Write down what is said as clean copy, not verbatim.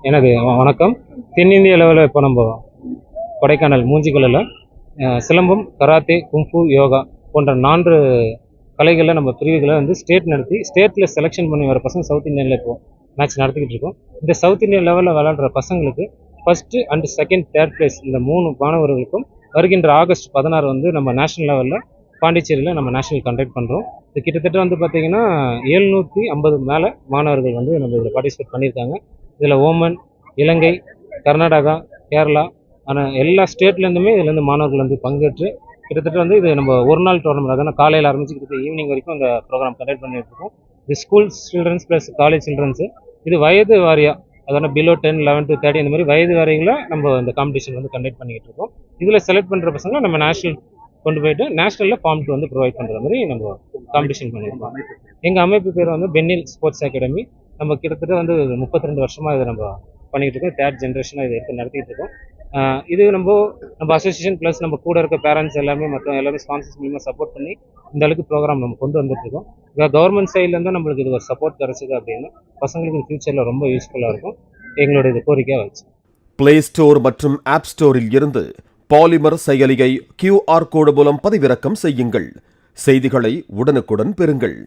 எனக்கு வணக்கம். தென்னிந்திய லெவலில் இப்போ நம்ம கொடைக்கானல் மூஞ்சிக்கலில் சிலம்பம், கராத்தே, கும்ஃபு, யோகா போன்ற 4 கலைகளில் நம்ம பிரிவுகளை வந்து ஸ்டேட் நடத்தி ஸ்டேட்டில் செலெக்ஷன் பண்ணி வர பசங்க சவுத் இந்தியனில் இப்போ மேட்ச் நடத்திக்கிட்டு இருக்கோம். இந்த சவுத் இந்தியன் லெவலில் விளையாடுற பசங்களுக்கு first and second, third place இந்த 3 மாணவர்களுக்கும் வருகின்ற ஆகஸ்ட் 16 வந்து நம்ம நேஷனல் லெவலில் பாண்டிச்சேரியில் நம்ம நேஷனல் கண்டக்ட் பண்ணுறோம். இது கிட்டத்தட்ட வந்து பார்த்திங்கன்னா 750 மேலே மாணவர்கள் வந்து நம்ம இதில் பார்ட்டிசிபேட் பண்ணியிருக்காங்க. இதில் ஓமன், இலங்கை, கர்நாடகா, கேரளா எல்லா ஸ்டேட்லேருந்துமே இதில் இருந்து மாணவர்கள் வந்து பங்கேற்று கிட்டத்தட்ட வந்து இது நம்ம ஒரு நாள் டோர்னமெண்ட், அதான் காலையில் ஆரம்பிச்சு கிட்டத்தட்ட ஈவினிங் வரைக்கும் அந்த ப்ரோக்ராம் கண்டக்ட் பண்ணிட்டு இருக்கோம். இது school children's plus college childrens. இது வயது வாரியா, அதாவது பிலோ 10, 11 to 30 இந்த மாதிரி வயது வாரியில் நம்ம இந்த காம்படிஷன் வந்து கண்டக்ட் பண்ணிக்கிட்டு இருக்கோம். இதில் செலக்ட் பண்ணுற பசங்க நம்ம நேஷனல் கொண்டு போயிட்டு நேஷனலில் ஃபார்ம் வந்து ப்ரொவைட் பண்ணுற மாதிரி நம்ம காம்படிஷன் பண்ணியிருக்கோம். எங்கள் அமைப்பு பேர் வந்து பென்னில் ஸ்போர்ட்ஸ் அகாடமி. நம்ம கிட்டத்தட்ட வந்து 32 வருஷமாக இதை நம்ம பண்ணிகிட்டு இருக்கோம். 3rd ஜென்ரேஷனாக இதை எடுத்து நடத்திட்டு இருக்கோம். இது நம்ம அசோசியேஷன் ப்ளஸ் நம்ம கூட இருக்க பேரண்ட்ஸ் எல்லாமே எல்லாமே ஸ்பான்சர்ஸ் மூலமாக சப்போர்ட் பண்ணி இந்த அளவுக்கு ப்ரோக்ராம் நம்ம கொண்டு வந்துட்டு இருக்கோம். கவர்மெண்ட் சைட்லேருந்து நம்மளுக்கு இது ஒரு சப்போர்ட் கிடைச்சது அப்படின்னா பசங்களுக்கு ஃபியூச்சரில் ரொம்ப யூஸ்ஃபுல்லாக இருக்கும். எங்களோட இது கோரிக்கையாக வச்சு பிளே ஸ்டோர் மற்றும் ஆப் ஸ்டோரில் இருந்து பாலிமர் செயலியை QR கோடு மூலம் பதிவிறக்கம் செய்யுங்கள். செய்திகளை உடனுக்குடன் பெறுங்கள்.